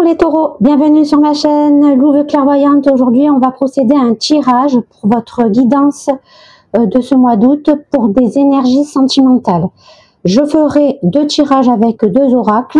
les taureaux, bienvenue sur ma chaîne Louve Clairvoyante. Aujourd'hui, on va procéder à un tirage pour votre guidance de ce mois d'août pour des énergies sentimentales. Je ferai 2 tirages avec 2 oracles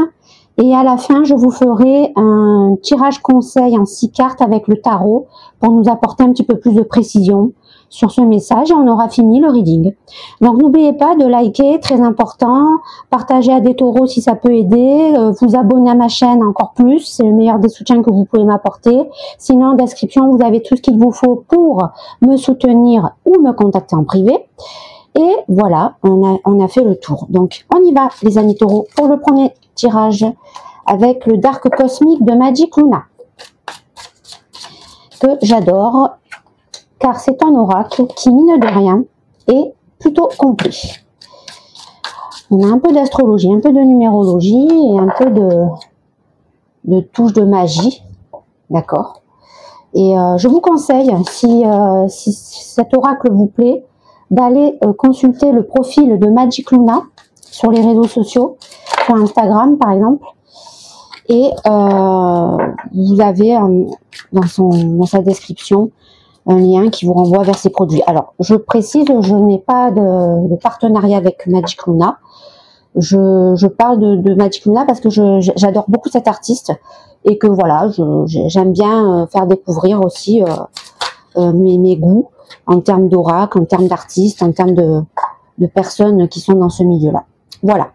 et à la fin, je vous ferai un tirage conseil en 6 cartes avec le tarot pour nous apporter un petit peu plus de précision sur ce message et on aura fini le reading. Donc n'oubliez pas de liker, très important, partager à des taureaux si ça peut aider, vous abonner à ma chaîne encore plus, c'est le meilleur des soutiens que vous pouvez m'apporter. Sinon en description vous avez tout ce qu'il vous faut pour me soutenir ou me contacter en privé. Et voilà, on a fait le tour. Donc on y va les amis taureaux pour le premier tirage avec le Dark Cosmique de Magic Luna que j'adore. Car c'est un oracle qui, mine de rien, est plutôt complet. On a un peu d'astrologie, un peu de numérologie et un peu de touche de magie. D'accord. Et je vous conseille, si cet oracle vous plaît, d'aller consulter le profil de Magic Luna sur les réseaux sociaux, sur Instagram par exemple. Et vous avez dans sa description un lien qui vous renvoie vers ces produits. Alors, je précise, je n'ai pas de partenariat avec Magic Luna. Je parle de Magic Luna parce que j'adore beaucoup cet artiste et que voilà, j'aime bien faire découvrir aussi mes goûts en termes d'oracle, en termes d'artistes, en termes de personnes qui sont dans ce milieu-là. Voilà.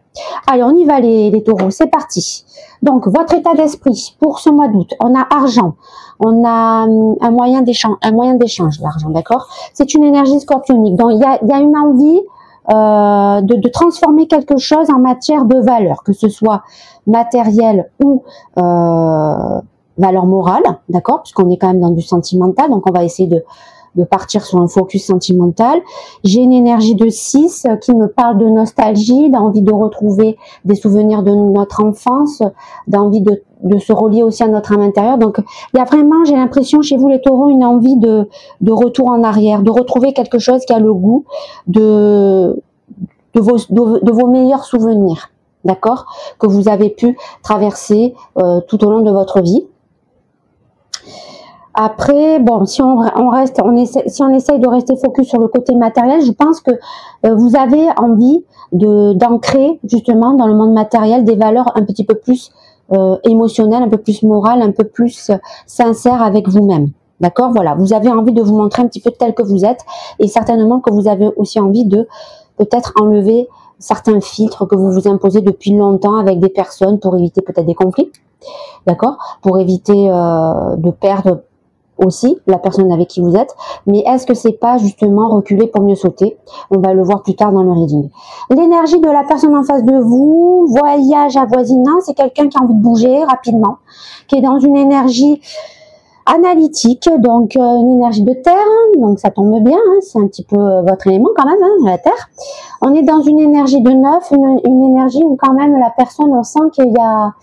Allez, on y va les taureaux, c'est parti. Donc, votre état d'esprit pour ce mois d'août, on a argent, on a un moyen d'échange, l'argent, d'accord? C'est une énergie scorpionique, donc il y a une envie de transformer quelque chose en matière de valeur, que ce soit matériel ou valeur morale, d'accord? Puisqu'on est quand même dans du sentimental, donc on va essayer de partir sur un focus sentimental. J'ai une énergie de 6 qui me parle de nostalgie, d'envie de retrouver des souvenirs de notre enfance, d'envie de se relier aussi à notre âme intérieure. Donc, il y a vraiment, j'ai l'impression, chez vous les taureaux, une envie de retour en arrière, de retrouver quelque chose qui a le goût de vos meilleurs souvenirs, d'accord, que vous avez pu traverser tout au long de votre vie. Après, bon, si on essaye de rester focus sur le côté matériel, je pense que vous avez envie d'ancrer justement dans le monde matériel des valeurs un petit peu plus émotionnelles, un peu plus morales, un peu plus sincères avec vous-même. D'accord? Voilà, vous avez envie de vous montrer un petit peu tel que vous êtes et certainement que vous avez aussi envie de peut-être enlever certains filtres que vous vous imposez depuis longtemps avec des personnes pour éviter peut-être des conflits. D'accord? Pour éviter de perdre aussi la personne avec qui vous êtes, mais est-ce que c'est pas justement reculer pour mieux sauter? On va le voir plus tard dans le reading. L'énergie de la personne en face de vous, voyage avoisinant, c'est quelqu'un qui a envie de bouger rapidement, qui est dans une énergie analytique, donc une énergie de terre, donc ça tombe bien, hein, c'est un petit peu votre élément quand même, hein, la terre. On est dans une énergie de neuf, une énergie où quand même la personne, on sent qu'il y a,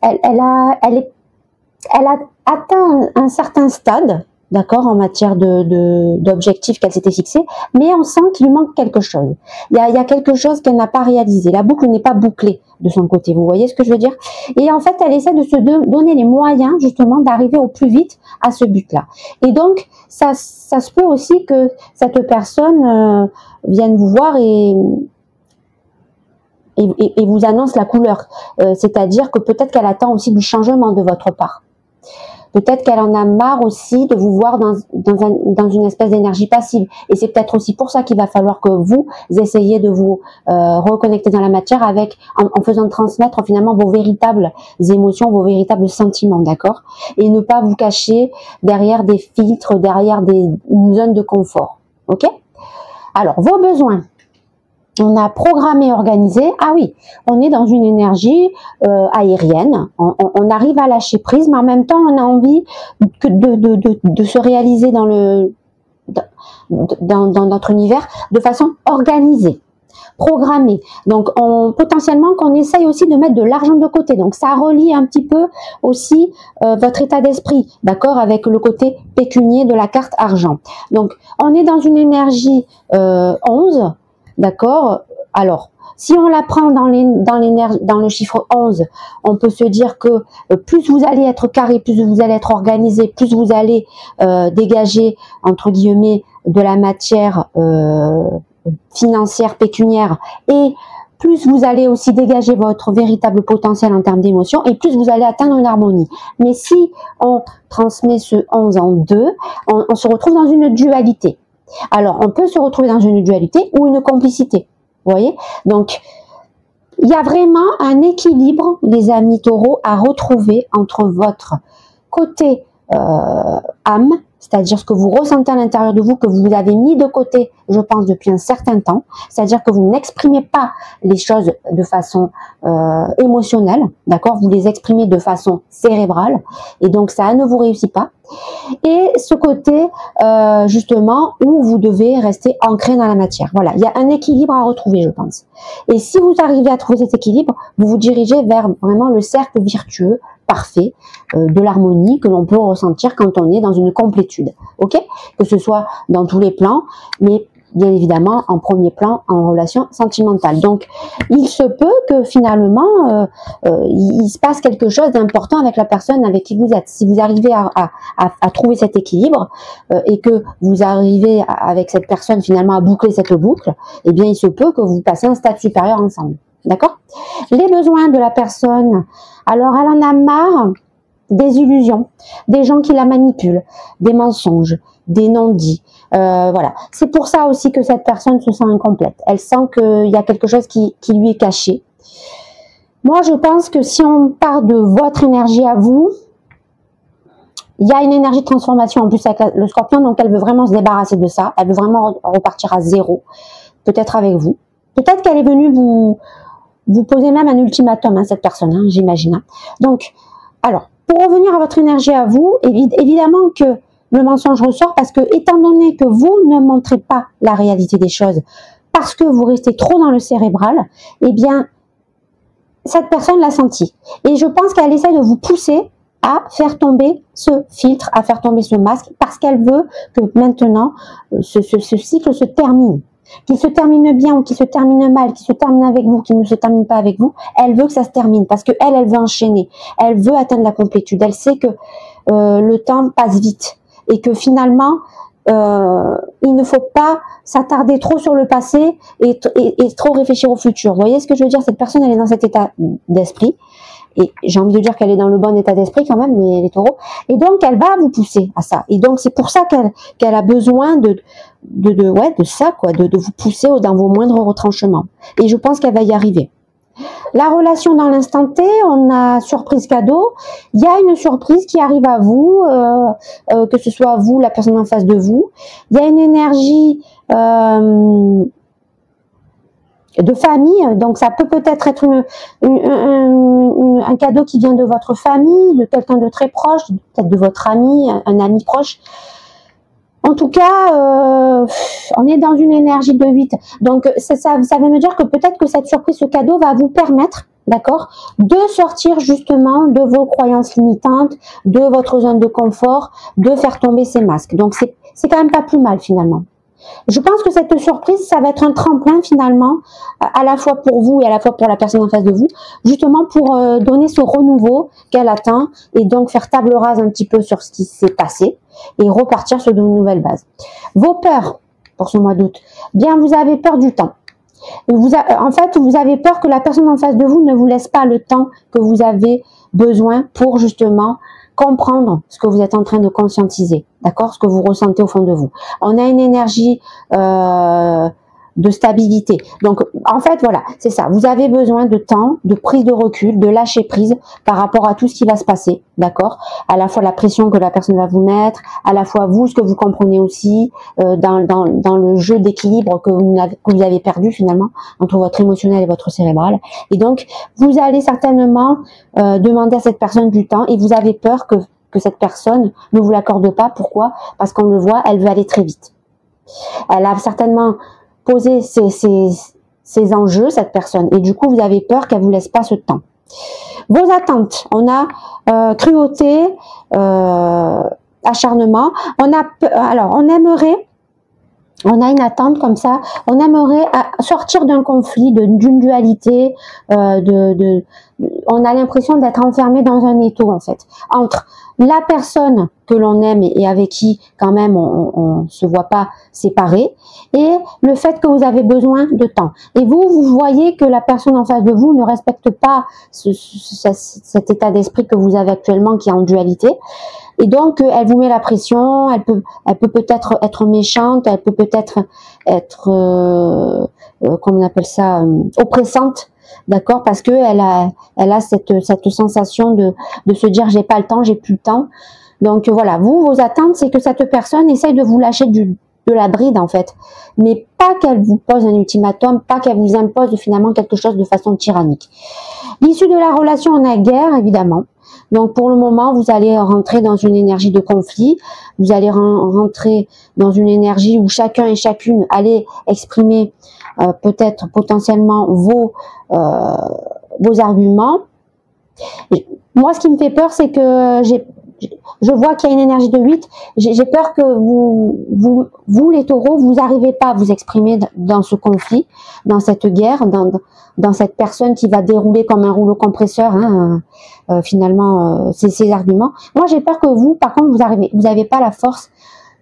elle a atteint un certain stade, d'accord, en matière d'objectifs qu'elle s'était fixé, mais on sent qu'il lui manque quelque chose. Il y a quelque chose qu'elle n'a pas réalisé. La boucle n'est pas bouclée de son côté. Vous voyez ce que je veux dire? Et en fait, elle essaie de se donner les moyens, justement, d'arriver au plus vite à ce but-là. Et donc, ça se peut aussi que cette personne vienne vous voir et vous annonce la couleur. C'est-à-dire que peut-être qu'elle attend aussi du changement de votre part. Peut-être qu'elle en a marre aussi de vous voir dans une espèce d'énergie passive. Et c'est peut-être aussi pour ça qu'il va falloir que vous essayiez de vous reconnecter dans la matière en faisant transmettre finalement vos véritables émotions, vos véritables sentiments, d'accord? Et ne pas vous cacher derrière des filtres, derrière une zone de confort. Ok? Alors, vos besoins. On a programmé, organisé. Ah oui, on est dans une énergie aérienne. On arrive à lâcher prise, mais en même temps, on a envie de se réaliser dans notre univers de façon organisée, programmée. Donc, potentiellement, qu'on essaye aussi de mettre de l'argent de côté. Donc, ça relie un petit peu aussi votre état d'esprit, d'accord, avec le côté pécunier de la carte argent. Donc, on est dans une énergie 11. D'accord, Alors, si on la prend dans le chiffre 11, on peut se dire que plus vous allez être carré, plus vous allez être organisé, plus vous allez dégager, entre guillemets, de la matière financière, pécuniaire, et plus vous allez aussi dégager votre véritable potentiel en termes d'émotion, et plus vous allez atteindre une harmonie. Mais si on transmet ce 11 en 2, on se retrouve dans une dualité. Alors, on peut se retrouver dans une dualité ou une complicité. Vous voyez? Donc, il y a vraiment un équilibre, les amis taureaux, à retrouver entre votre côté âme, c'est-à-dire ce que vous ressentez à l'intérieur de vous, que vous avez mis de côté, je pense, depuis un certain temps, c'est-à-dire que vous n'exprimez pas les choses de façon émotionnelle, d'accord? Vous les exprimez de façon cérébrale, et donc ça ne vous réussit pas. Et ce côté, justement, où vous devez rester ancré dans la matière. Voilà, il y a un équilibre à retrouver, je pense. Et si vous arrivez à trouver cet équilibre, vous vous dirigez vers vraiment le cercle virtueux, parfait, de l'harmonie que l'on peut ressentir quand on est dans une complétude. Ok? Que ce soit dans tous les plans, mais bien évidemment en premier plan en relation sentimentale. Donc, il se peut que finalement, il se passe quelque chose d'important avec la personne avec qui vous êtes. Si vous arrivez à trouver cet équilibre et que vous arrivez avec cette personne finalement à boucler cette boucle, eh bien, il se peut que vous passiez un stade supérieur ensemble. D'accord? Les besoins de la personne, alors elle en a marre des illusions, des gens qui la manipulent, des mensonges, des non-dits. Voilà. C'est pour ça aussi que cette personne se sent incomplète. Elle sent qu'il y a quelque chose qui lui est caché. Moi, je pense que si on part de votre énergie à vous, il y a une énergie de transformation en plus avec le scorpion, donc elle veut vraiment se débarrasser de ça. Elle veut vraiment repartir à zéro, peut-être avec vous. Peut-être qu'elle est venue vous poser même un ultimatum, hein, cette personne, hein, j'imagine. Donc, alors, pour revenir à votre énergie à vous, évidemment que le mensonge ressort parce que, étant donné que vous ne montrez pas la réalité des choses, parce que vous restez trop dans le cérébral, eh bien, cette personne l'a senti. Et je pense qu'elle essaie de vous pousser à faire tomber ce filtre, à faire tomber ce masque, parce qu'elle veut que maintenant, ce cycle se termine. Qu'il se termine bien ou qu'il se termine mal, qu'il se termine avec vous, qu'il ne se termine pas avec vous, elle veut que ça se termine parce que elle veut enchaîner, elle veut atteindre la complétude, elle sait que le temps passe vite et que finalement il ne faut pas s'attarder trop sur le passé et trop réfléchir au futur. Vous voyez ce que je veux dire? Cette personne, elle est dans cet état d'esprit. Et j'ai envie de dire qu'elle est dans le bon état d'esprit quand même, les taureaux. Et donc, elle va vous pousser à ça. Et donc, c'est pour ça qu'elle a besoin de ça, quoi, de vous pousser dans vos moindres retranchements. Et je pense qu'elle va y arriver. La relation dans l'instant T, on a surprise cadeau. Il y a une surprise qui arrive à vous, que ce soit vous, la personne en face de vous. Il y a une énergie de famille, donc ça peut peut-être être un cadeau qui vient de votre famille, de quelqu'un de très proche, peut-être de votre ami, un ami proche. En tout cas, on est dans une énergie de 8. Donc, ça veut me dire que peut-être que cette surprise, ce cadeau va vous permettre, d'accord, de sortir justement de vos croyances limitantes, de votre zone de confort, de faire tomber ces masques. Donc, c'est quand même pas plus mal finalement. Je pense que cette surprise, ça va être un tremplin finalement, à la fois pour vous et à la fois pour la personne en face de vous, justement pour donner ce renouveau qu'elle attend et donc faire table rase un petit peu sur ce qui s'est passé et repartir sur de nouvelles bases. Vos peurs pour ce mois d'août, bien vous avez peur du temps. En fait, vous avez peur que la personne en face de vous ne vous laisse pas le temps que vous avez besoin pour justement comprendre ce que vous êtes en train de conscientiser, d'accord, ce que vous ressentez au fond de vous. On a une énergie de stabilité. Donc, en fait, voilà, c'est ça. Vous avez besoin de temps, de prise de recul, de lâcher prise par rapport à tout ce qui va se passer, d'accord. À la fois la pression que la personne va vous mettre, à la fois vous, ce que vous comprenez aussi dans le jeu d'équilibre que vous avez perdu finalement entre votre émotionnel et votre cérébral. Et donc, vous allez certainement demander à cette personne du temps et vous avez peur que cette personne ne vous l'accorde pas. Pourquoi? Parce qu'on le voit, elle veut aller très vite. Elle a certainement poser ces enjeux, cette personne, et du coup vous avez peur qu'elle vous laisse pas ce temps. Vos attentes, on a cruauté, acharnement, on aimerait On a une attente comme ça, on aimerait sortir d'un conflit, d'une dualité, on a l'impression d'être enfermé dans un étau en fait, entre la personne que l'on aime et avec qui quand même on se voit pas séparé, et le fait que vous avez besoin de temps. Et vous voyez que la personne en face de vous ne respecte pas cet état d'esprit que vous avez actuellement qui est en dualité. Et donc, elle vous met la pression, elle peut peut-être être méchante, elle peut peut-être être, comment on appelle ça, oppressante, d'accord, parce que elle a cette sensation de se dire j'ai pas le temps, j'ai plus le temps. Donc voilà, vos attentes, c'est que cette personne essaye de vous lâcher de la bride en fait, mais pas qu'elle vous pose un ultimatum, pas qu'elle vous impose finalement quelque chose de façon tyrannique. L'issue de la relation, on a guerre évidemment. Donc pour le moment, vous allez rentrer dans une énergie de conflit, vous allez rentrer dans une énergie où chacun et chacune allez exprimer peut-être potentiellement vos arguments. Et moi, ce qui me fait peur, c'est que je vois qu'il y a une énergie de 8. J'ai peur que vous les taureaux, vous n'arrivez pas à vous exprimer dans ce conflit, dans cette guerre, dans cette personne qui va dérouler comme un rouleau compresseur, hein, finalement, ces arguments. Moi, j'ai peur que vous, par contre, vous n'avez pas la force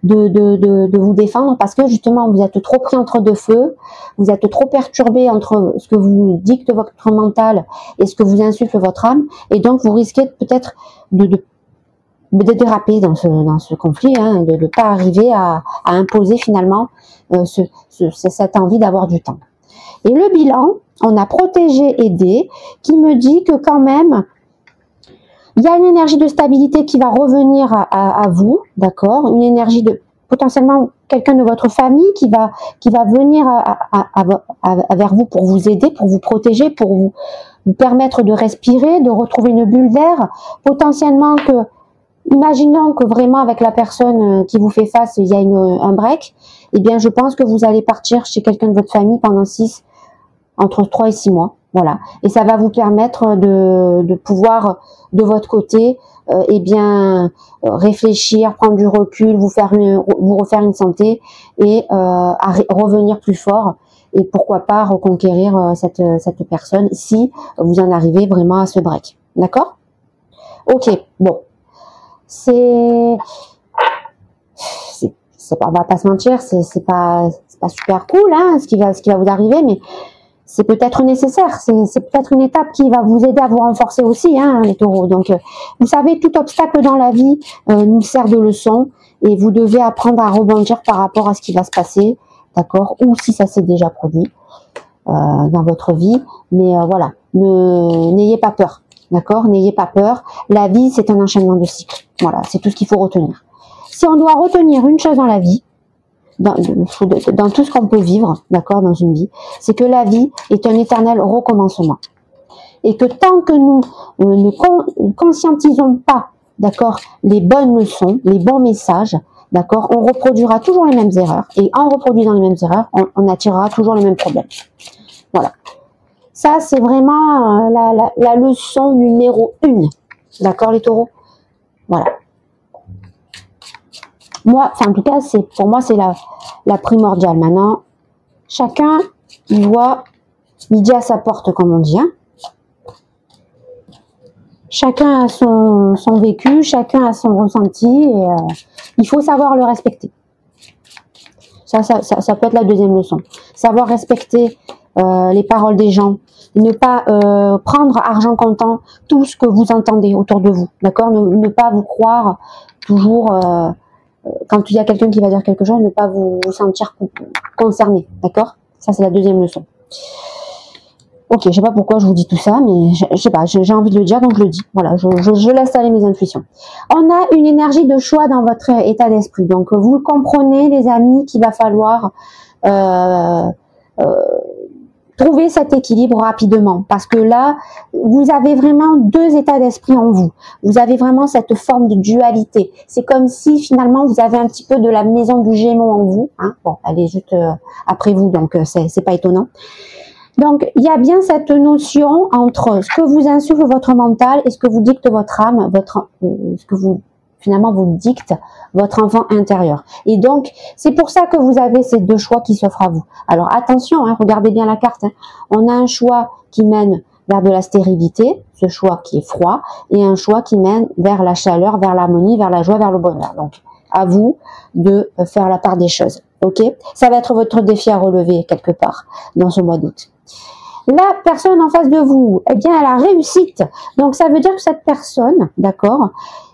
de vous défendre parce que justement, vous êtes trop pris entre deux feux, vous êtes trop perturbé entre ce que vous dicte votre mental et ce que vous insuffle votre âme, et donc vous risquez peut-être de déraper dans ce conflit, hein, de ne pas arriver à imposer finalement cette envie d'avoir du temps. Et le bilan, on a protégé, aidé, qui me dit que quand même, il y a une énergie de stabilité qui va revenir à vous, d'accord, une énergie de potentiellement quelqu'un de votre famille qui va venir vers vous pour vous aider, pour vous protéger, pour vous permettre de respirer, de retrouver une bulle d'air, potentiellement que, imaginons que vraiment avec la personne qui vous fait face, il y a un break, eh bien je pense que vous allez partir chez quelqu'un de votre famille pendant entre 3 et 6 mois, voilà. Et ça va vous permettre de pouvoir, de votre côté, eh bien, réfléchir, prendre du recul, vous refaire une santé et revenir plus fort. Et pourquoi pas reconquérir cette personne si vous en arrivez vraiment à ce break. D'accord? Ok, bon. On va pas se mentir, c'est pas super cool, hein, ce qui va vous arriver, mais c'est peut-être nécessaire, c'est peut-être une étape qui va vous aider à vous renforcer aussi, hein, les taureaux. Donc, vous savez, tout obstacle dans la vie nous sert de leçon, et vous devez apprendre à rebondir par rapport à ce qui va se passer, d'accord, ou si ça s'est déjà produit dans votre vie. Mais voilà, n'ayez pas peur. D'accord, n'ayez pas peur. La vie, c'est un enchaînement de cycles. Voilà, c'est tout ce qu'il faut retenir. Si on doit retenir une chose dans la vie, dans tout ce qu'on peut vivre, d'accord, dans une vie, c'est que la vie est un éternel recommencement. Et que tant que nous ne conscientisons pas, d'accord, les bonnes leçons, les bons messages, d'accord, on reproduira toujours les mêmes erreurs. Et en reproduisant les mêmes erreurs, on attirera toujours les mêmes problèmes. Voilà. Ça, c'est vraiment la leçon numéro 1. D'accord, les taureaux? Voilà. Moi, enfin, en tout cas, pour moi, c'est la primordiale. Maintenant, chacun, il voit midi à sa porte, comme on dit. Hein. Chacun a son vécu, chacun a son ressenti, et il faut savoir le respecter. Ça peut être la deuxième leçon. Savoir respecter les paroles des gens, ne pas prendre argent comptant tout ce que vous entendez autour de vous, d'accord, ne pas vous croire toujours, quand il y a quelqu'un qui va dire quelque chose, ne pas vous sentir concerné, d'accord, ça c'est la deuxième leçon. Ok, je sais pas pourquoi je vous dis tout ça, mais je sais pas, j'ai envie de le dire, donc je le dis, voilà, je laisse aller mes intuitions. On a une énergie de choix dans votre état d'esprit, donc vous comprenez les amis qu'il va falloir trouver cet équilibre rapidement, parce que là, vous avez vraiment deux états d'esprit en vous. Vous avez vraiment cette forme de dualité. C'est comme si finalement vous avez un petit peu de la maison du Gémeaux en vous. Hein. Bon, elle est juste après vous, donc c'est pas étonnant. Donc, il y a bien cette notion entre ce que vous insuffle votre mental et ce que vous dicte votre âme, ce que vous finalement vous dicte votre enfant intérieur. Et donc, c'est pour ça que vous avez ces deux choix qui s'offrent à vous. Alors attention, hein, regardez bien la carte. Hein. On a un choix qui mène vers de la stérilité, ce choix qui est froid, et un choix qui mène vers la chaleur, vers l'harmonie, vers la joie, vers le bonheur. Donc, à vous de faire la part des choses. Ok? Ça va être votre défi à relever quelque part dans ce mois d'août. La personne en face de vous, eh bien, elle a réussite. Donc, ça veut dire que cette personne, d'accord,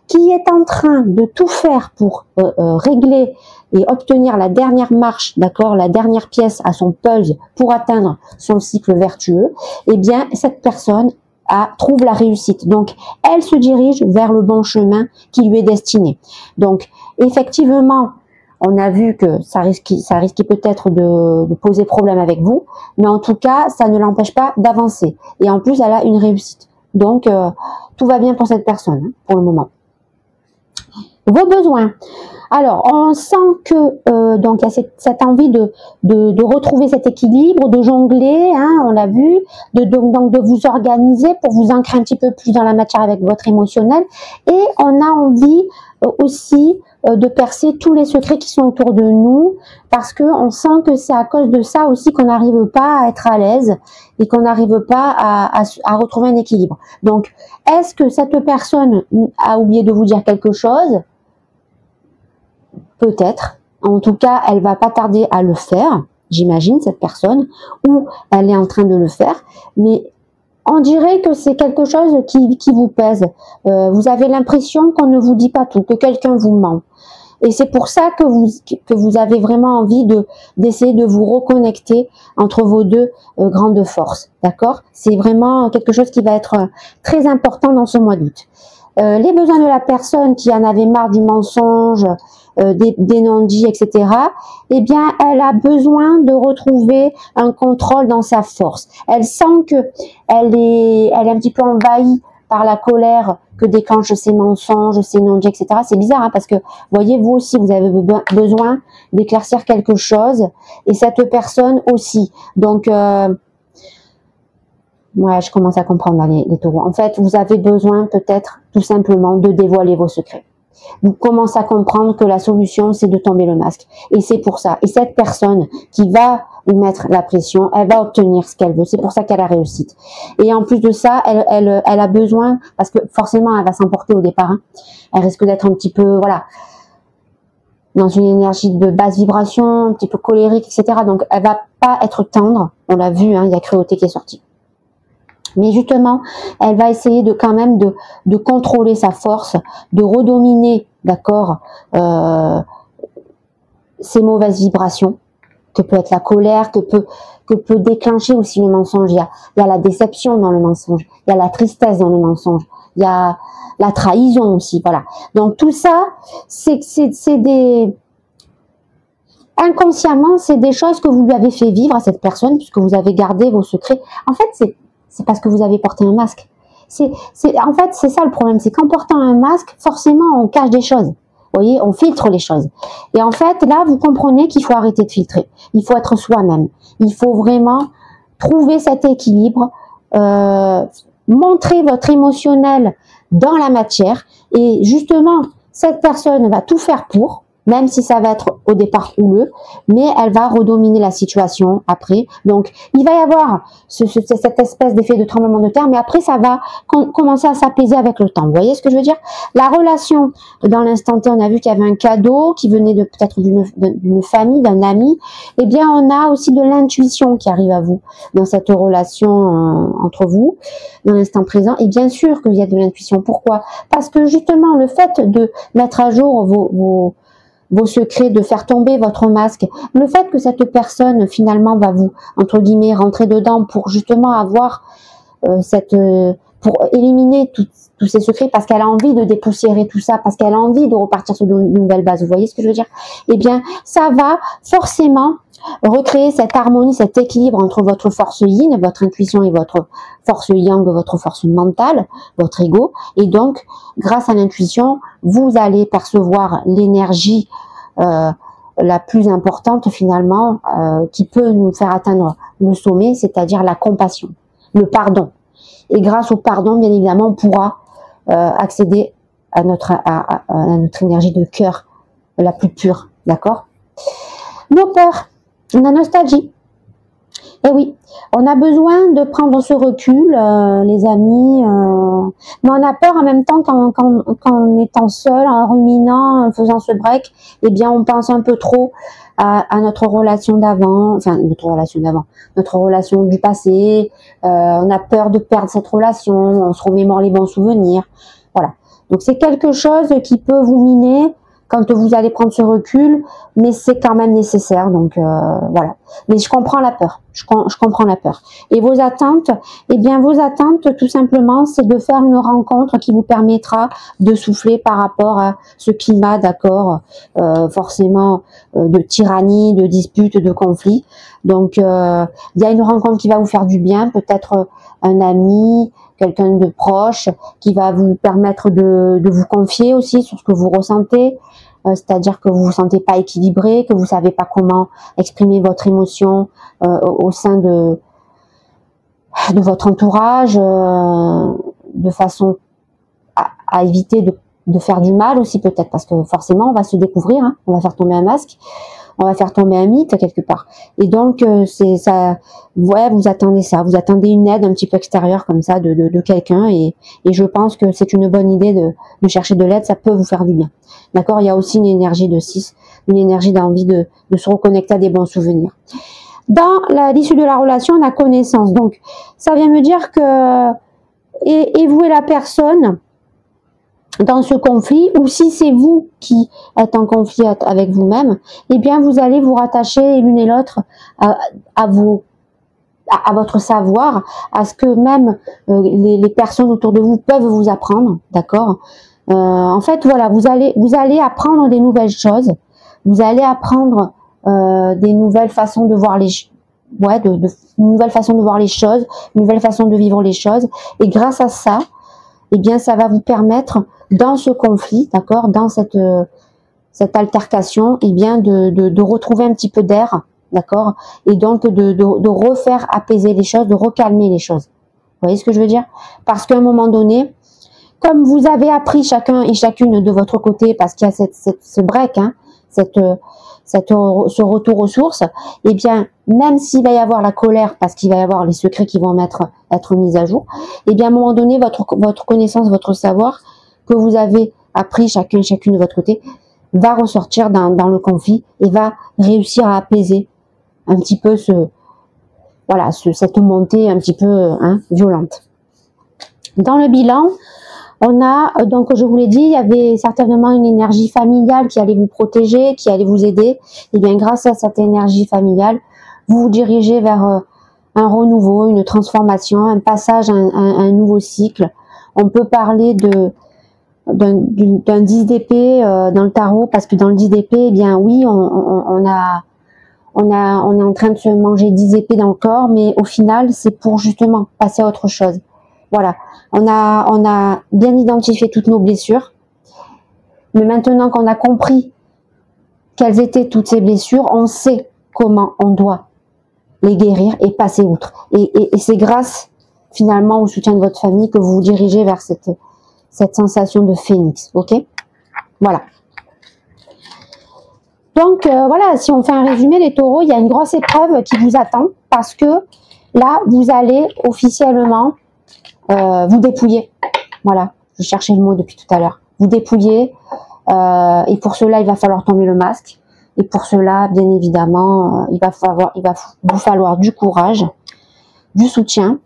qui est en train de tout faire pour régler et obtenir la dernière marche, d'accord, la dernière pièce à son puzzle pour atteindre son cycle vertueux, eh bien, cette personne trouve la réussite. Donc, elle se dirige vers le bon chemin qui lui est destiné. Donc, effectivement, on a vu que ça risquait peut-être de poser problème avec vous, mais en tout cas, ça ne l'empêche pas d'avancer. Et en plus, elle a une réussite. Donc, tout va bien pour cette personne, hein, pour le moment. Vos besoins. Alors, on sent que donc il y a cette envie de retrouver cet équilibre, de jongler, hein, on l'a vu, donc de vous organiser pour vous ancrer un petit peu plus dans la matière avec votre émotionnel. Et on a envie aussi de percer tous les secrets qui sont autour de nous, parce que on sent que c'est à cause de ça aussi qu'on n'arrive pas à être à l'aise et qu'on n'arrive pas à retrouver un équilibre. Donc, est-ce que cette personne a oublié de vous dire quelque chose ? Peut-être. En tout cas, elle va pas tarder à le faire, j'imagine, cette personne, ou elle est en train de le faire, mais on dirait que c'est quelque chose qui vous pèse. Vous avez l'impression qu'on ne vous dit pas tout, que quelqu'un vous ment. Et c'est pour ça que vous avez vraiment envie d'essayer de vous reconnecter entre vos deux grandes forces. D'accord? C'est vraiment quelque chose qui va être très important dans ce mois d'août. Les besoins de la personne qui en avait marre du mensonge, des non-dits, etc., eh bien, elle a besoin de retrouver un contrôle dans sa force. Elle sent que elle est un petit peu envahie par la colère que déclenchent ces mensonges, ces non-dits, etc. C'est bizarre, hein, parce que, voyez, vous aussi, vous avez besoin d'éclaircir quelque chose, et cette personne aussi. Donc, ouais, je commence à comprendre là, les taureaux. En fait, vous avez besoin peut-être tout simplement de dévoiler vos secrets. Vous commencez à comprendre que la solution, c'est de tomber le masque. Et c'est pour ça. Et cette personne qui va vous mettre la pression, elle va obtenir ce qu'elle veut. C'est pour ça qu'elle a réussite. Et en plus de ça, elle a besoin, parce que forcément, elle va s'emporter au départ. Hein. Elle risque d'être un petit peu, voilà, dans une énergie de basse vibration, un petit peu colérique, etc. Donc, elle va pas être tendre. On l'a vu, hein, il y a Cruauté qui est sortie. Mais justement, elle va essayer de quand même de contrôler sa force, de redominer, d'accord, ces mauvaises vibrations, que peut être la colère, que peut déclencher aussi le mensonge. Il y a la déception dans le mensonge, il y a la tristesse dans le mensonge, il y a la trahison aussi, voilà. Donc tout ça, c'est des... Inconsciemment, c'est des choses que vous lui avez fait vivre à cette personne, puisque vous avez gardé vos secrets. En fait, c'est parce que vous avez porté un masque. En fait, c'est ça le problème, c'est qu'en portant un masque, forcément, on cache des choses. Vous voyez, on filtre les choses. Et en fait, là, vous comprenez qu'il faut arrêter de filtrer. Il faut être soi-même. Il faut vraiment trouver cet équilibre, montrer votre émotionnel dans la matière. Et justement, cette personne va tout faire pour, même si ça va être au départ houleux, mais elle va redominer la situation après. Donc, il va y avoir cette espèce d'effet de tremblement de terre, mais après, ça va commencer à s'apaiser avec le temps. Vous voyez ce que je veux dire? La relation, dans l'instant T, on a vu qu'il y avait un cadeau qui venait peut-être d'une famille, d'un ami. Eh bien, on a aussi de l'intuition qui arrive à vous dans cette relation entre vous, dans l'instant présent. Et bien sûr qu'il y a de l'intuition. Pourquoi? Parce que justement, le fait de mettre à jour vos secrets, de faire tomber votre masque, le fait que cette personne finalement va vous, entre guillemets, rentrer dedans pour justement avoir pour éliminer tous ces secrets, parce qu'elle a envie de dépoussiérer tout ça, parce qu'elle a envie de repartir sur de nouvelles bases. Vous voyez ce que je veux dire? Eh bien, ça va forcément recréer cette harmonie, cet équilibre entre votre force yin, votre intuition, et votre force yang, votre force mentale, votre ego. Et donc, grâce à l'intuition, vous allez percevoir l'énergie la plus importante finalement, qui peut nous faire atteindre le sommet, c'est-à-dire la compassion, le pardon. Et grâce au pardon, bien évidemment, on pourra accéder à notre énergie de cœur la plus pure, d'accord? Nos peurs, la nostalgie. Et oui, on a besoin de prendre ce recul, les amis, mais on a peur en même temps qu'en étant seul, en ruminant, en faisant ce break, eh bien on pense un peu trop à notre relation d'avant, enfin notre relation du passé, on a peur de perdre cette relation, on se remémore les bons souvenirs, voilà. Donc c'est quelque chose qui peut vous miner quand vous allez prendre ce recul, mais c'est quand même nécessaire, donc voilà. Mais je comprends la peur, je comprends la peur. Et vos attentes, eh bien vos attentes, tout simplement, c'est de faire une rencontre qui vous permettra de souffler par rapport à ce climat, d'accord, forcément de tyrannie, de dispute, de conflit. Donc il y a une rencontre qui va vous faire du bien, peut-être un ami, quelqu'un de proche, qui va vous permettre de vous confier aussi sur ce que vous ressentez, c'est-à-dire que vous vous sentez pas équilibré, que vous savez pas comment exprimer votre émotion au sein de votre entourage, de façon à éviter de faire du mal aussi peut-être, parce que forcément on va se découvrir, hein, on va faire tomber un masque, on va faire tomber un mythe quelque part. Et donc c'est ça, ouais, vous attendez ça, vous attendez une aide un petit peu extérieure comme ça de quelqu'un, et je pense que c'est une bonne idée de chercher de l'aide, ça peut vous faire du bien. D'accord, il y a aussi une énergie de 6, une énergie d'envie de se reconnecter à des bons souvenirs. Dans l'issue de la relation, on a connaissance. Donc ça vient me dire que et vous et la personne dans ce conflit, ou si c'est vous qui êtes en conflit avec vous-même, eh bien vous allez vous rattacher l'une et l'autre à votre savoir, à ce que même les personnes autour de vous peuvent vous apprendre, d'accord. En fait, voilà, vous allez apprendre des nouvelles choses, vous allez apprendre des nouvelles façons de voir les une nouvelle façon de voir les choses, une nouvelle façon de vivre les choses, et grâce à ça, eh bien, ça va vous permettre dans ce conflit, d'accord, dans cette altercation, eh bien, de retrouver un petit peu d'air, d'accord, et donc de refaire apaiser les choses, de recalmer les choses. Vous voyez ce que je veux dire? Parce qu'à un moment donné, comme vous avez appris chacun et chacune de votre côté, parce qu'il y a ce break, hein, ce retour aux sources, eh bien, même s'il va y avoir la colère, parce qu'il va y avoir les secrets qui vont être mis à jour, eh bien, à un moment donné, votre connaissance, votre savoir que vous avez appris chacun et chacune de votre côté va ressortir dans le conflit et va réussir à apaiser un petit peu cette montée un petit peu violente. Dans le bilan, on a, donc je vous l'ai dit, il y avait certainement une énergie familiale qui allait vous protéger, qui allait vous aider. Et bien grâce à cette énergie familiale, vous vous dirigez vers un renouveau, une transformation, un passage, un nouveau cycle. On peut parler d'un 10 d'épée dans le tarot, parce que dans le 10 d'épée, eh bien oui, on est en train de se manger 10 épées dans le corps, mais au final, c'est pour justement passer à autre chose. Voilà, on a bien identifié toutes nos blessures, mais maintenant qu'on a compris quelles étaient toutes ces blessures, on sait comment on doit les guérir et passer outre. Et c'est grâce finalement au soutien de votre famille que vous vous dirigez vers cette sensation de phénix, ok? Voilà. Donc voilà, si on fait un résumé, les taureaux, il y a une grosse épreuve qui vous attend, parce que là, vous allez officiellement vous dépouiller. Voilà, je cherchais le mot depuis tout à l'heure. Vous dépouiller, et pour cela, il va falloir tomber le masque. Et pour cela, bien évidemment, il va vous falloir du courage, du soutien,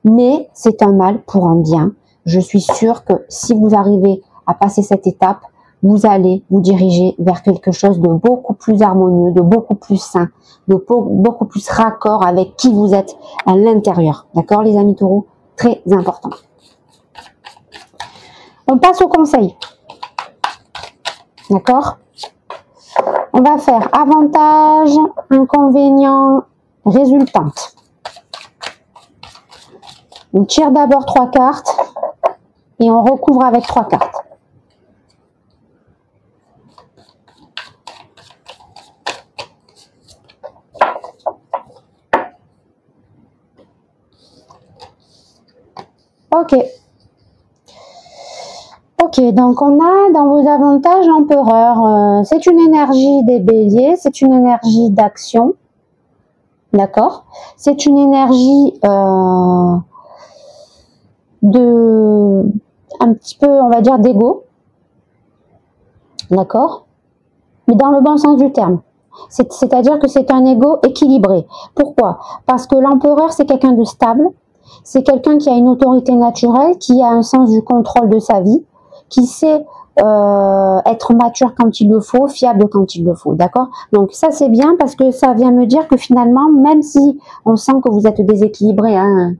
mais c'est un mal pour un bien. Je suis sûre que si vous arrivez à passer cette étape, vous allez vous diriger vers quelque chose de beaucoup plus harmonieux, de beaucoup plus sain, de beaucoup plus raccord avec qui vous êtes à l'intérieur. D'accord, les amis taureaux? Très important. On passe au conseil. D'accord? On va faire avantages, inconvénients, résultantes. On tire d'abord 3 cartes et on recouvre avec 3 cartes. Ok. Ok, donc on a dans vos avantages l'empereur. C'est une énergie des béliers, c'est une énergie d'action. D'accord? C'est une énergie de un petit peu, on va dire, d'ego. D'accord? Mais dans le bon sens du terme. C'est-à-dire que c'est un ego équilibré. Pourquoi? Parce que l'empereur, c'est quelqu'un de stable. C'est quelqu'un qui a une autorité naturelle, qui a un sens du contrôle de sa vie, qui sait être mature quand il le faut, fiable quand il le faut, d'accord? Donc ça c'est bien parce que ça vient me dire que finalement, même si on sent que vous êtes déséquilibré hein,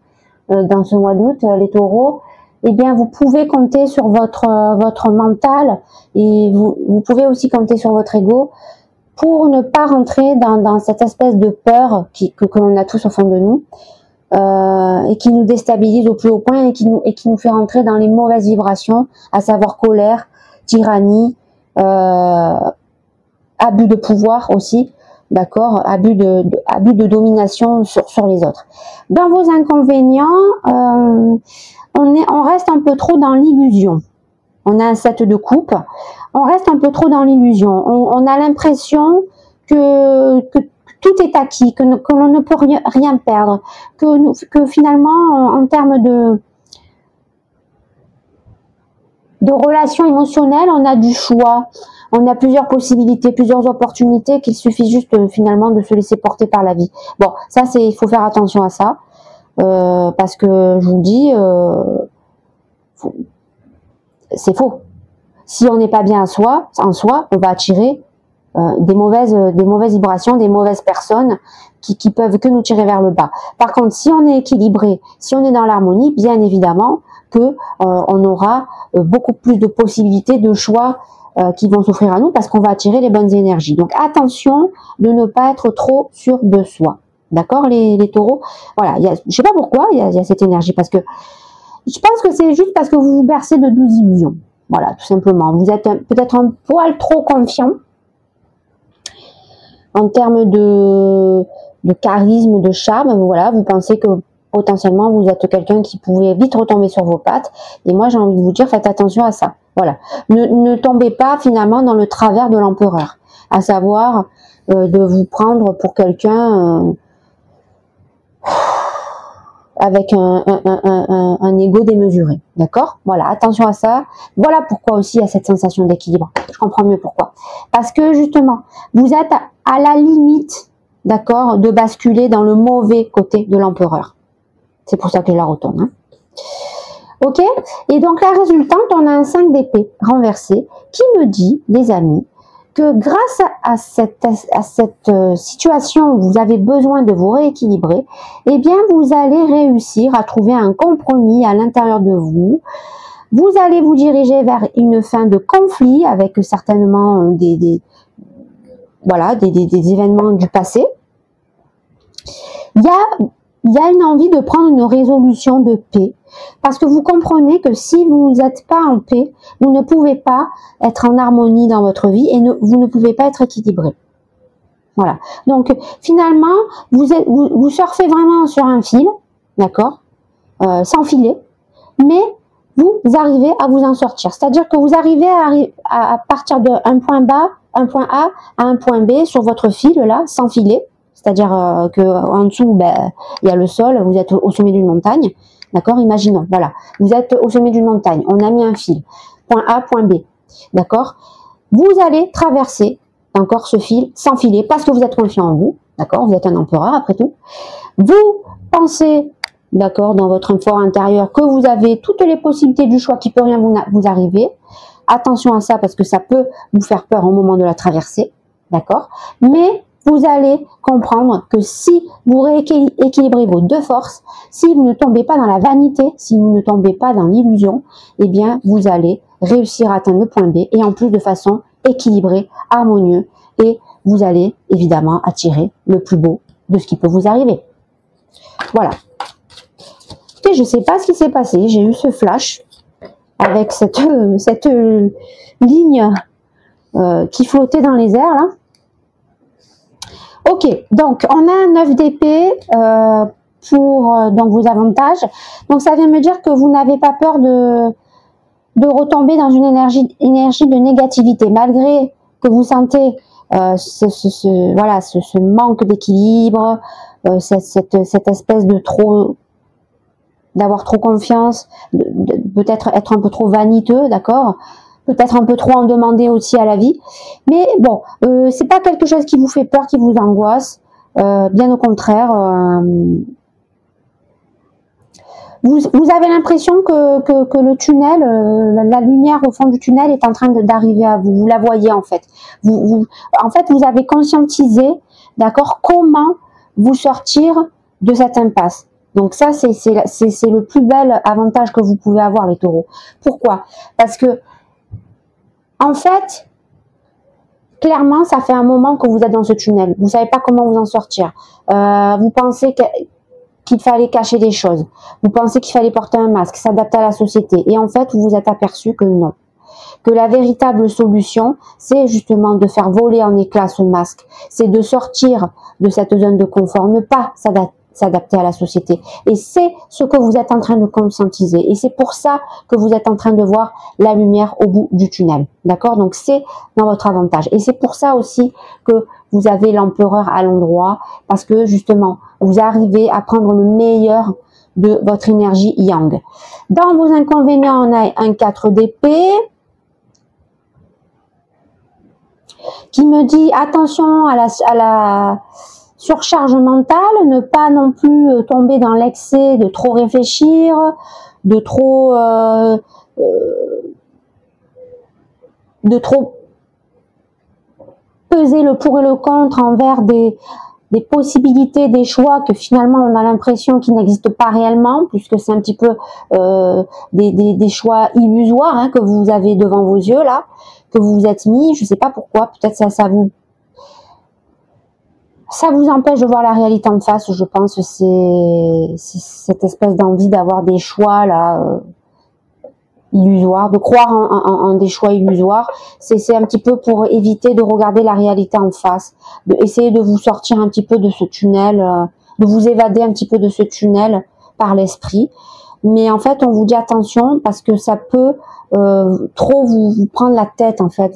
dans ce mois d'août, les taureaux, eh bien vous pouvez compter sur votre mental et vous pouvez aussi compter sur votre ego pour ne pas rentrer dans cette espèce de peur que l'on a tous au fond de nous. Et qui nous déstabilise au plus haut point et qui nous fait rentrer dans les mauvaises vibrations, à savoir colère, tyrannie, abus de pouvoir aussi, d'accord, abus de domination sur les autres. Dans vos inconvénients, on reste un peu trop dans l'illusion. On a un 7 de coupe, on reste un peu trop dans l'illusion. On a l'impression que tout est acquis, que l'on ne peut rien perdre, que finalement, en termes de relations émotionnelles, on a du choix, on a plusieurs possibilités, plusieurs opportunités, qu'il suffit juste finalement de se laisser porter par la vie. Bon, ça il faut faire attention à ça, parce que je vous dis, c'est faux. Si on n'est pas bien en soi, on va attirer des mauvaises vibrations, des mauvaises personnes qui peuvent que nous tirer vers le bas. Par contre, si on est équilibré, si on est dans l'harmonie, bien évidemment que on aura beaucoup plus de possibilités, de choix qui vont s'offrir à nous parce qu'on va attirer les bonnes énergies. Donc attention de ne pas être trop sûr de soi. D'accord les taureaux? Voilà, je sais pas pourquoi il y a cette énergie parce que je pense que c'est juste parce que vous vous bercez de 12 illusions. Voilà, tout simplement. Vous êtes peut-être un poil trop confiant en termes de charisme, de charme. Voilà, vous pensez que potentiellement vous êtes quelqu'un qui pouvait vite retomber sur vos pattes. Et moi, j'ai envie de vous dire, faites attention à ça. Voilà, ne tombez pas finalement dans le travers de l'empereur, à savoir de vous prendre pour quelqu'un avec un ego démesuré, d'accord? Voilà, attention à ça. Voilà pourquoi aussi il y a cette sensation d'équilibre. Je comprends mieux pourquoi. Parce que justement, vous êtes à la limite, d'accord, de basculer dans le mauvais côté de l'empereur. C'est pour ça que je la retourne. Hein. Ok? Et donc la résultante, on a un 5 d'épée renversé qui me dit, les amis, que grâce à cette situation où vous avez besoin de vous rééquilibrer, eh bien vous allez réussir à trouver un compromis à l'intérieur de vous. Vous allez vous diriger vers une fin de conflit avec certainement des événements du passé. Il y a une envie de prendre une résolution de paix. Parce que vous comprenez que si vous n'êtes pas en paix, vous ne pouvez pas être en harmonie dans votre vie et vous ne pouvez pas être équilibré. Voilà. Donc finalement, vous surfez vraiment sur un fil, d'accord, sans filet, mais vous arrivez à vous en sortir. C'est-à-dire que vous arrivez à partir d'un point bas, un point A à un point B sur votre fil là, sans filet. C'est-à-dire que en dessous, il y a le sol, vous êtes au sommet d'une montagne. D'accord? Imaginons, voilà. Vous êtes au sommet d'une montagne. On a mis un fil. Point A, point B. D'accord? Vous allez traverser encore ce fil sans filet parce que vous êtes confiant en vous. D'accord? Vous êtes un empereur après tout. Vous pensez, d'accord, dans votre fort intérieur que vous avez toutes les possibilités du choix qui peut rien vous arriver. Attention à ça parce que ça peut vous faire peur au moment de la traversée. D'accord? Mais vous allez comprendre que si vous rééquilibrez vos deux forces, si vous ne tombez pas dans la vanité, si vous ne tombez pas dans l'illusion, eh bien, vous allez réussir à atteindre le point B et en plus de façon équilibrée, harmonieuse et vous allez évidemment attirer le plus beau de ce qui peut vous arriver. Voilà. Et je ne sais pas ce qui s'est passé, j'ai eu ce flash avec cette ligne qui flottait dans les airs là. Ok, donc on a un 9 d'épée pour donc vos avantages. Donc ça vient me dire que vous n'avez pas peur de de retomber dans une énergie de négativité, malgré que vous sentez ce manque d'équilibre, cette espèce de d'avoir trop confiance, peut-être être un peu trop vaniteux, d'accord, peut-être un peu trop en demander aussi à la vie, mais bon, c'est pas quelque chose qui vous fait peur, qui vous angoisse, bien au contraire. Vous avez l'impression que le tunnel, la lumière au fond du tunnel est en train d'arriver à vous. Vous la voyez en fait. En fait, vous avez conscientisé, d'accord, comment vous sortir de cette impasse. Donc ça, c'est le plus bel avantage que vous pouvez avoir, les taureaux. Pourquoi? Parce que, en fait, clairement, ça fait un moment que vous êtes dans ce tunnel. Vous savez pas comment vous en sortir. Vous pensez qu'il fallait cacher des choses. Vous pensez qu'il fallait porter un masque, s'adapter à la société. Et en fait, vous vous êtes aperçu que non. Que la véritable solution, c'est justement de faire voler en éclats ce masque. C'est de sortir de cette zone de confort, ne pas s'adapter à la société. Et c'est ce que vous êtes en train de conscientiser. Et c'est pour ça que vous êtes en train de voir la lumière au bout du tunnel. D'accord? Donc c'est dans votre avantage. Et c'est pour ça aussi que vous avez l'empereur à l'endroit, parce que justement, vous arrivez à prendre le meilleur de votre énergie yang. Dans vos inconvénients, on a un 4 d'épée qui me dit attention à la surcharge mentale, ne pas non plus tomber dans l'excès de trop réfléchir, de trop peser le pour et le contre envers des possibilités, des choix que finalement on a l'impression qu'ils n'existent pas réellement, puisque c'est un petit peu des choix illusoires hein, que vous avez devant vos yeux là, que vous vous êtes mis, je sais pas pourquoi, peut-être ça vous empêche de voir la réalité en face, je pense. C'est cette espèce d'envie d'avoir des choix là illusoires, de croire en des choix illusoires. C'est un petit peu pour éviter de regarder la réalité en face, de essayer de vous sortir un petit peu de ce tunnel, de vous évader un petit peu de ce tunnel par l'esprit. Mais en fait, on vous dit attention parce que ça peut trop vous prendre la tête en fait.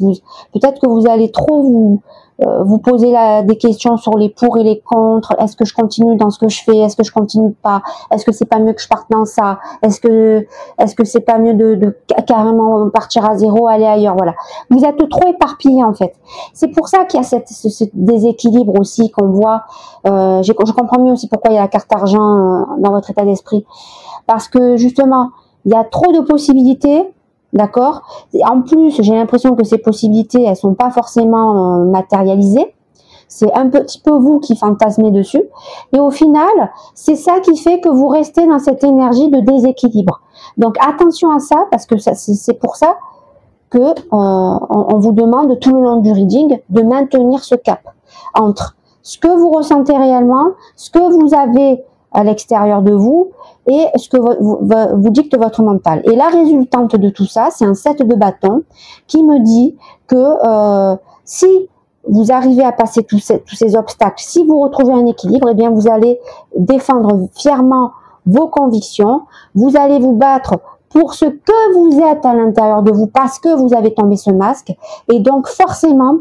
Peut-être que vous allez trop vous poser des questions sur les pour et les contre. Est-ce que je continue dans ce que je fais? Est-ce que je continue pas? Est-ce que c'est pas mieux que je parte dans ça? Est-ce que c'est pas mieux de carrément partir à zéro, aller ailleurs? Voilà. Vous êtes trop éparpillés en fait. C'est pour ça qu'il y a ce déséquilibre aussi qu'on voit. Je comprends mieux aussi pourquoi il y a la carte argent dans votre état d'esprit. Parce que justement, il y a trop de possibilités. D'accord. En plus, j'ai l'impression que ces possibilités, elles sont pas forcément matérialisées. C'est un petit peu vous qui fantasmez dessus. Et au final, c'est ça qui fait que vous restez dans cette énergie de déséquilibre. Donc attention à ça, parce que c'est pour ça que on vous demande tout le long du reading de maintenir ce cap entre ce que vous ressentez réellement, ce que vous avez à l'extérieur de vous et ce que vous dicte votre mental. Et la résultante de tout ça, c'est un 7 de bâton qui me dit que si vous arrivez à passer tous ces obstacles, si vous retrouvez un équilibre, eh bien vous allez défendre fièrement vos convictions, vous allez vous battre pour ce que vous êtes à l'intérieur de vous parce que vous avez tombé ce masque, et donc forcément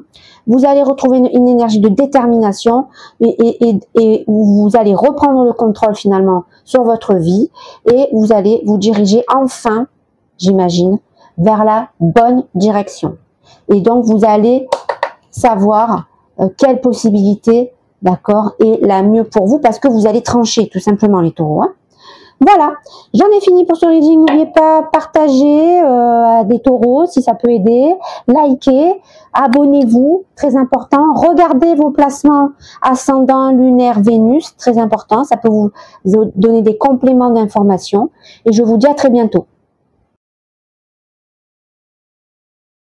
vous allez retrouver une énergie de détermination et vous allez reprendre le contrôle finalement sur votre vie et vous allez vous diriger enfin, j'imagine, vers la bonne direction. Et donc vous allez savoir quelle possibilité, d'accord, est la mieux pour vous parce que vous allez trancher tout simplement les taureaux. Hein. Voilà, j'en ai fini pour ce reading. N'oubliez pas partager à des taureaux si ça peut aider, likez, abonnez-vous, très important, regardez vos placements ascendant, lunaire, Vénus, très important, ça peut vous donner des compléments d'informations et je vous dis à très bientôt.